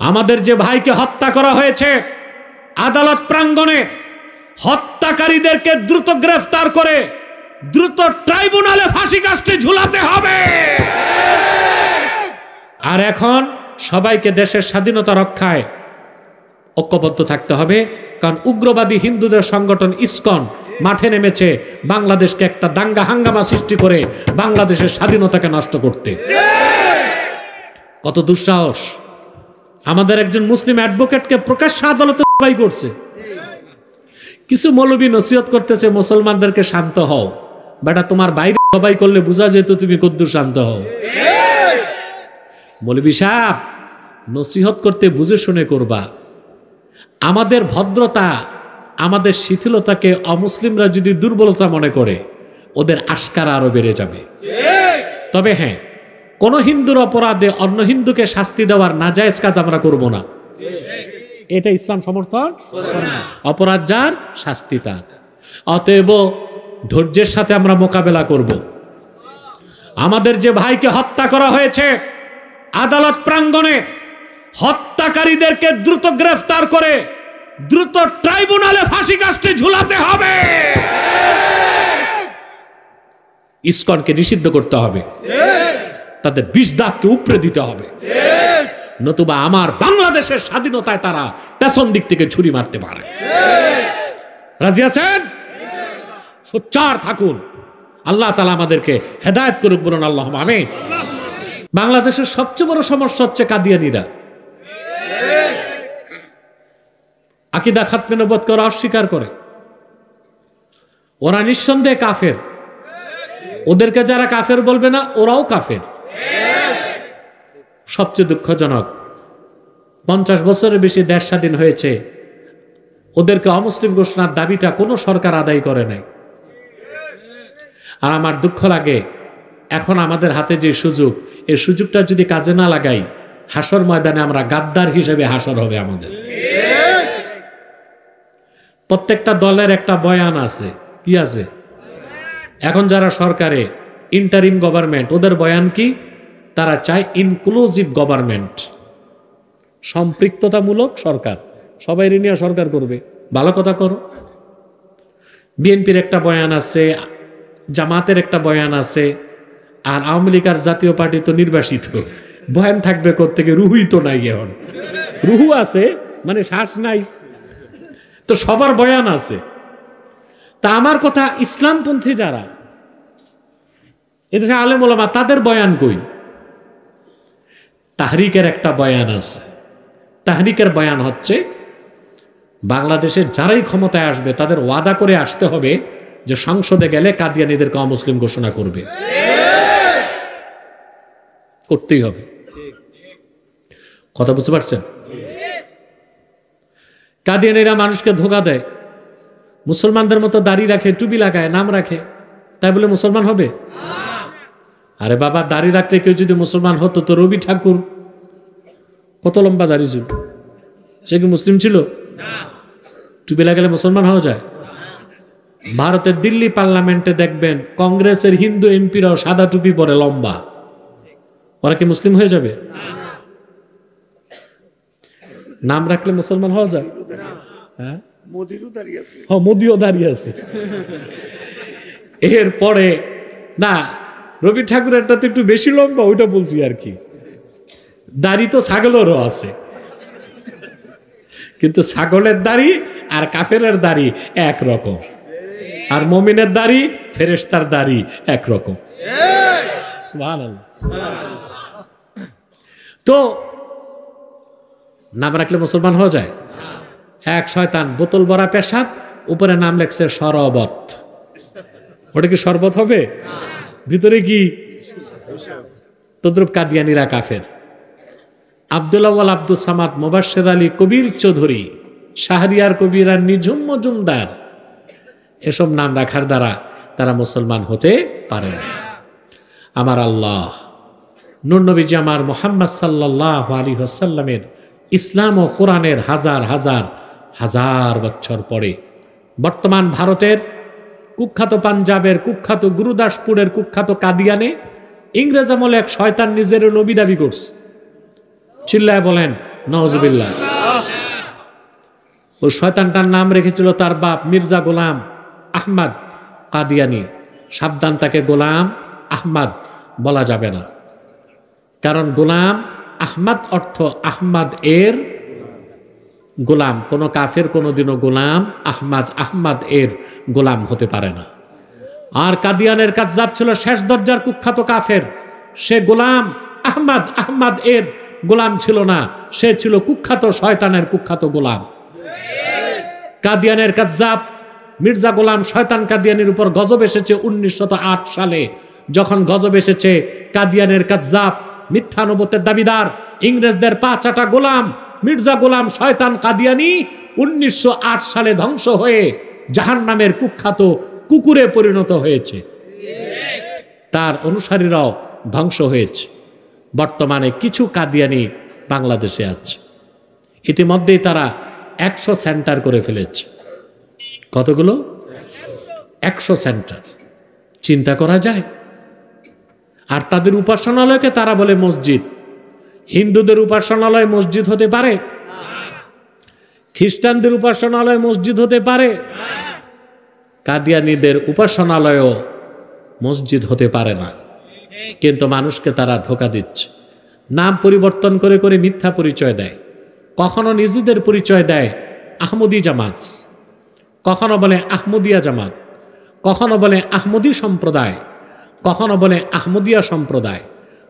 আমাদের যে ভাইকে হত্যা করা হয়েছে, আদালত প্রাঙ্গণে হত্যাকারীদেরকে দ্রুত গ্রেফতার করে দ্রুত ট্রাইব্যুনালে ফাঁসি কাস্টে ঝুলাতে হবে। আর এখন সবাইকে দেশের স্বাধীনতা রক্ষায় ঐক্যবদ্ধ থাকতে হবে, কারণ উগ্রবাদী হিন্দুদের সংগঠন ইসকন মাঠে নেমেছে বাংলাদেশকে একটা দাঙ্গা হাঙ্গামা সৃষ্টি করে বাংলাদেশের স্বাধীনতাকে নষ্ট করতে। কত দুঃসাহস! আমাদের একজন মুসলিম অ্যাডভোকেটকে প্রকাশ্যে আদালতে জবাই করছে। কিছু মৌলবী নসিহত করতেছে মুসলমানদেরকে শান্ত হও। বেটা, তোমার বাইরে জবাই করলে বোঝা যেত তুমি কদ্দুর শান্ত হও। মৌলবী সাহেব, নসিহত করতে বুঝে শুনে করবা। আমাদের ভদ্রতা, আমাদের শিথিলতাকে অমুসলিমরা যদি দুর্বলতা মনে করে, ওদের আশকারা আরো বেড়ে যাবে। তবে হ্যাঁ, কোন হিন্দুর অপরাধে অন্য হিন্দুকে শাস্তি দেওয়ার নাজায়েজ কাজ আমরা করব না, এটা ইসলাম সমর্থন করে না। অপরাধ যার, শাস্তি তার। অতএব ধৈর্যের সাথে আমরা মোকাবেলা করব। আমাদের যে ভাইকে হত্যা করা হয়েছে, আদালত প্রাঙ্গণে হত্যাকারীদেরকে দ্রুত গ্রেফতার করে দ্রুত ট্রাইব্যুনালে ফাঁসি কাস্টে ঝুলাতে হবে। ইসকনকে নিষিদ্ধ করতে হবে, তাদের বিষ দাগকে উপড়ে দিতে হবে, নতুবা আমার বাংলাদেশের স্বাধীনতায় তারা পেছন দিক থেকে ছুরি মারতে পারে। রাজি আছেন? সোচ্চার থাকুন। আল্লাহ তাআলা আমাদেরকে হেদায়েত করুক, বলুন আল্লাহুম্মা আমিন। বাংলাদেশের সবচেয়ে বড় সমস্যা হচ্ছে কাদিয়ানীরা। আকীদা খাতমে নবুয়ত করা অস্বীকার করে। ওরা নিঃসন্দেহে কাফের। ওদেরকে যারা কাফের বলবে না, ওরাও কাফের। সবচেয়ে দুঃখজনক, 50 বছরের বেশি দেশ স্বাধীন হয়েছে, ওদেরকে অমুসলিম ঘোষণার দাবিটা কোনো সরকার আদায় করে নাই। আর আমার দুঃখ লাগে, এখন আমাদের হাতে যে সুযোগ, এই সুযোগটা যদি কাজে না লাগাই, হাসর ময়দানে আমরা গাদ্দার হিসেবে হাসর হবে আমাদের। প্রত্যেকটা দলের একটা বয়ান আছে। কি আছে? এখন যারা সরকারে ইন্টারিম গভর্নমেন্ট, ওদের বয়ান কি? তারা চায় ইনক্লুসিভ গভর্নমেন্ট, সম্পৃক্ততামূলক সরকার। সবাই নিয়ে সরকার করবে, ভালো কথা করো। বিএনপির একটা বয়ান আছে, জামাতের একটা বয়ান আছে, আর আওয়ামী লীগ আর জাতীয় পার্টি তো নির্বাসিত। বয়ান থাকবে কোত্থেকে? রুহুই তো নাই। এখন রুহু আছে মানে শ্বাস নাই, তো সবার বয়ান আছে। তা আমার কথা, ইসলামপন্থী যারা এদেশে আলেম ওলামা, তাদের বয়ান কই? তাহরিকের একটা বয়ান আছে। তাহরিকের বয়ান হচ্ছে, বাংলাদেশের যারাই ক্ষমতায় আসবে তাদের ওয়াদা করে আসতে হবে যে সংসদে গেলে কাদিয়ানীদেরকে অমুসলিম ঘোষণা করবে। করতেই হবে। কথা বুঝতে পারছেন? কাদিয়ানীরা মানুষকে ধোঁকা দেয়। মুসলমানদের মতো দাড়ি রাখে, টুপি লাগায়, নাম রাখে, তাই বলে মুসলমান হবে? আরে বাবা, দাড়ি রাখলে কেউ যদি মুসলমান হতো তো রবি ঠাকুর কত লম্বা দাড়ি ছিল, সে কি মুসলিম ছিল? টুপি লাগালে মুসলমান হওয়া যায়? ভারতের দিল্লি পার্লামেন্টে দেখবেন কংগ্রেসের হিন্দু এমপিরাও সাদা টুপি পরে, লম্বা। ওরা কি মুসলিম হয়ে যাবে? নাম রাখলে মুসলমান হওয়া যায়? হ্যাঁ, মোদিও দাঁড়িয়ে আছে। এরপরে না, রবি ঠাকুরেরটা তো একটু বেশি লম্বা, ওইটা বলছি আর কি। দাড়ি তো ছাগলেরও আছে, কিন্তু ছাগলের দাড়ি আর কাফেরের দাড়ি একরকম, আর মুমিনের দাড়ি, ফেরেশতার দাড়ি একরকম। সুবহানাল্লাহ। তো নাম রাখলে মুসলমান হওয়া যায়? এক শয়তান, বোতল ভরা পেশাব, উপরে নাম লেখছে শরবত। ওটা কি শরবত হবে? ভিতরে কি? তদ্রুপ কাদিয়ানীরা কাফের। আব্দুল আউয়াল আব্দুল সামাদ, মুবাশশির আলী, কবির চৌধুরী, শাহরিয়ার কবির আর নিঝুম মজুমদার, এসব নাম রাখার দ্বারা তারা মুসলমান হতে পারে না। আমার আল্লাহ, নূর নবীজি আমার মুহাম্মদ সাল্লাল্লাহু আলাইহি ওয়াসাল্লামের ইসলাম ও কোরআনের হাজার হাজার হাজার বছর পরে বর্তমান ভারতের কুখ্যাত পাঞ্জাবের, কুখ্যাত গুরুদাসপুরের, কুখ্যাত কাদিয়ানে ইংরেজ আমলে এক শয়তান নিজের নবী দাবি করছে। চিল্লায় বলেন, নওয়াজুবিল্লাহ। ও শয়তানটার নাম রেখেছিল তার বাপ মির্জা গোলাম আহমদ কাদিয়ানি। সাবধান, তাকে গোলাম আহমদ বলা যাবে না, কারণ গোলাম আহমদ অর্থ আহমদ এর গোলাম। কোন কাফের কোনোদিনও গোলাম আহমদ এর গোলাম হতে পারে না। আর কাদিয়ানের কাযযাব ছিল শেষ দরজার কুখ্যাত কাফের। সে গোলাম আহমদ এর গোলাম ছিল না, সে ছিল কুখ্যাত শয়তানের কুখ্যাত গোলাম। কাদিয়ানের কাযযাব মির্জা গোলাম শয়তান কাদিয়ানির উপর গজব এসেছে 1908 সালে। যখন গজব এসেছে, কাদিয়ানের কাযযাব মিথ্যা নবুয়তের দাবিদার ইংরেজদের পা চাটা গোলাম মির্জা গোলাম শয়তান কাদিয়ানি 1908 সালে ধ্বংস হয়ে জাহান্নামের কুখ্যাত কুকুরে পরিণত হয়েছে। তার অনুসারীরাও ধ্বংস হয়েছে। বর্তমানে কিছু কাদিয়ানি বাংলাদেশে আছে। ইতিমধ্যেই তারা 100 সেন্টার করে ফেলেছে। কতগুলো? 100 সেন্টার। চিন্তা করা যায়? আর তাদের উপাসনালয়কে তারা বলে মসজিদ। হিন্দুদের উপাসনালয় মসজিদ হতে পারে? খ্রিস্টানদের উপাসনালয় মসজিদ হতে পারে? কাদিয়ানীদের উপাসনালয়ও মসজিদ হতে পারে না। কিন্তু মানুষকে তারা ধোঁকা দিচ্ছে। নাম পরিবর্তন করে করে মিথ্যা পরিচয় দেয়। কখনো নিজেদের পরিচয় দেয় আহমদী জামাত, কখনো বলে আহমদিয়া জামাত, কখনো বলে আহমদী সম্প্রদায়, কখনো বলে আহমদিয়া সম্প্রদায়,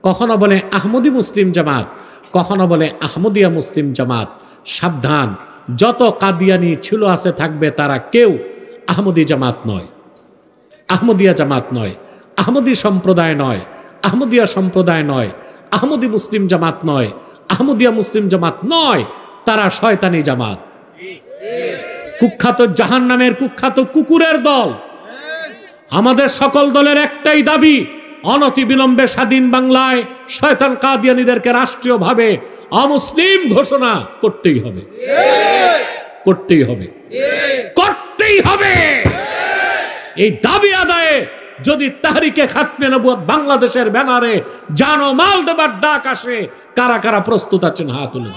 কখনো বলে আহমদী মুসলিম জামাত, কখনো বলে আহমদিয়া মুসলিম জামাত। সাবধান, যত কাদিয়ানি ছিল আছে থাকবে, তারা কেউ আহমদী জামাত নয়, আহমদিয়া জামাত নয়, আহমদী সম্প্রদায় নয়, আহমদিয়া সম্প্রদায় নয়, আহমদী মুসলিম জামাত নয়, আহমদিয়া মুসলিম জামাত নয়। তারা শয়তানি জামাত, কুখ্যাত জাহান্নামের কুখ্যাত কুকুরের দল। আমাদের সকল দলের একটাই দাবি, অনতিবিলম্বে স্বাধীন বাংলায় শয়তান কাদিয়ানীদেরকে রাষ্ট্রীয়ভাবে অমুসলিম ঘোষণা করতেই হবে, করতেই হবে, করতেই হবে। এই দাবি আদায়ে যদি তাহরিকে খাতমে নবুয়ত বাংলাদেশের ব্যানারে জান ও মাল দেবার ডাক আসে, কারা কারা প্রস্তুত আছেন হাত তুলুন।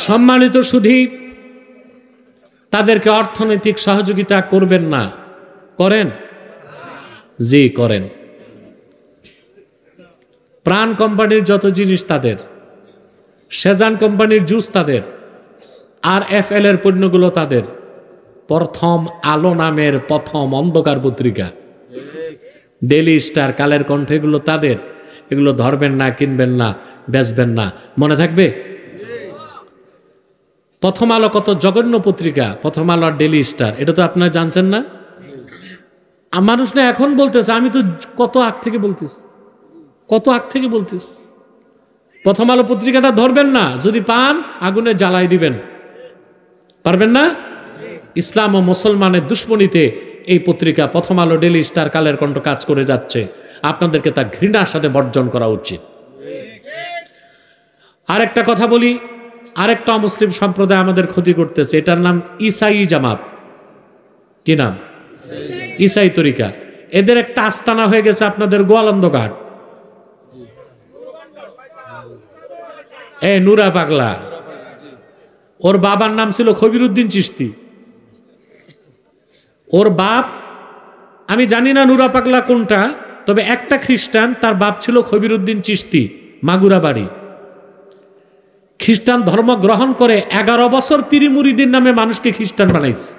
সম্মানিত সুধী, তাদেরকে অর্থনৈতিক সহযোগিতা করবেন না? করেন? জি করেন। প্রাণ কোম্পানির যত জিনিস তাদের, সেজান কোম্পানির জুস তাদের, আর FL এর পণ্যগুলো তাদের, প্রথম আলো নামের প্রথম অন্ধকার পত্রিকা, ডেইলি স্টার, কালের কণ্ঠ, এগুলো তাদের। এগুলো ধরবেন না, কিনবেন না, বেচবেন না। মনে থাকবে? প্রথম আলো কত জঘন্য পত্রিকা, প্রথম আলো আর ডেইলি স্টার, এটা তো আপনারা জানছেন না? মানুষ না এখন বলতেছে, আমি তো কত আগ থেকে বলতেছি, কত আগ থেকে বলতেছি। প্রথম আলো পত্রিকাটা ধরবেন না, যদি পান আগুনে জ্বালাই দিবেন। পারবেন না? ইসলাম ও মুসলমানের দুশ্মনীতে এই পত্রিকা প্রথম আলো, ডেইলি স্টার, কালের কণ্ঠ কাজ করে যাচ্ছে। আপনাদেরকে তা ঘৃণার সাথে বর্জন করা উচিত। আরেকটা কথা বলি, আরেকটা অমুসলিম সম্প্রদায় আমাদের ক্ষতি করতেছে, এটার নাম ইসাই জামাত। কি নাম? ইসাই তরিকা। এদের একটা আস্তানা হয়ে গেছে আপনাদের গোয়ালন্দ ঘাট। নুরা পাগলা, ওর বাবার নাম ছিল খবিরউদ্দিন চিশতি। ওর বাপ, আমি জানি না নুরা পাগলা কোনটা, তবে একটা খ্রিস্টান, তার বাপ ছিল খবিরউদ্দিন চিশতি, মাগুরা বাড়ি। খ্রিস্টান ধর্ম গ্রহণ করে 11 বছর পীরি মুরিদির নামে মানুষকে খ্রিস্টান বানাইছে।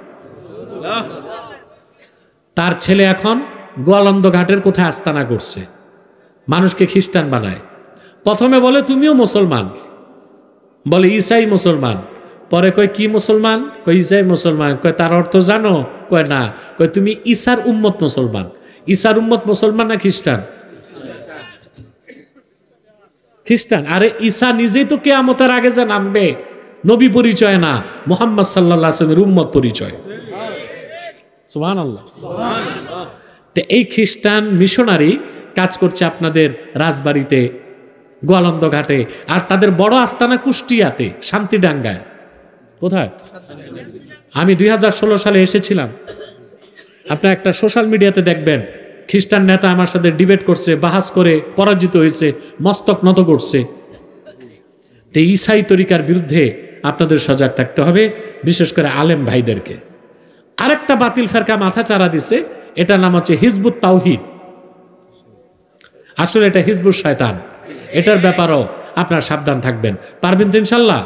তার ছেলে এখন গোয়ালন্দ ঘাটের কোথায় আস্তানা করছে, মানুষকে খ্রিস্টান বানায়। প্রথমে বলে তুমিও মুসলমান, বলে ইসাই মুসলমান। পরে কয় কি মুসলমান? কয় ইসাই মুসলমান। কয় তার অর্থ জানো? কয় না। কয় তুমি ঈসার উম্মত মুসলমান। ঈসার উম্মত মুসলমান না খ্রিস্টান? খ্রিস্টান। আরে ঈসা নিজেই তো কিয়ামতের আগে যে নামবে, নবী পরিচয় না, মুহাম্মদ সাল্লাল্লাহু আলাইহি ওয়াসাল্লামের উম্মত পরিচয়। সুবহানাল্লাহ। তো এই খ্রিস্টান মিশনারি কাজ করছে আপনাদের রাজবাড়িতে, গোয়ালন্দ ঘাটে, আর তাদের বড় আস্তানা কুষ্টিয়াতে, শান্তিডাঙ্গায়। কোথায়? আমি 2016 সালে এসেছিলাম। আপনি একটা সোশ্যাল মিডিয়াতে দেখবেন খ্রিস্টান নেতা আমার সাথে ডিবেট করছে, বাহাস করে পরাজিত হয়েছে, মস্তক নত করছে। তো ঈসাই তরিকার বিরুদ্ধে আপনাদের সজাগ থাকতে হবে, বিশেষ করে আলেম ভাইদেরকে। আরেকটা বাতিল ফেরকা মাথা চারা দিছে, এটার নাম হচ্ছে হিজবুত তাওহীদ। আসলে এটা হিজবুত শয়তান। এটার ব্যাপারও আপনার সাবধান থাকবেন। পারবেন তো ইনশাল্লাহ?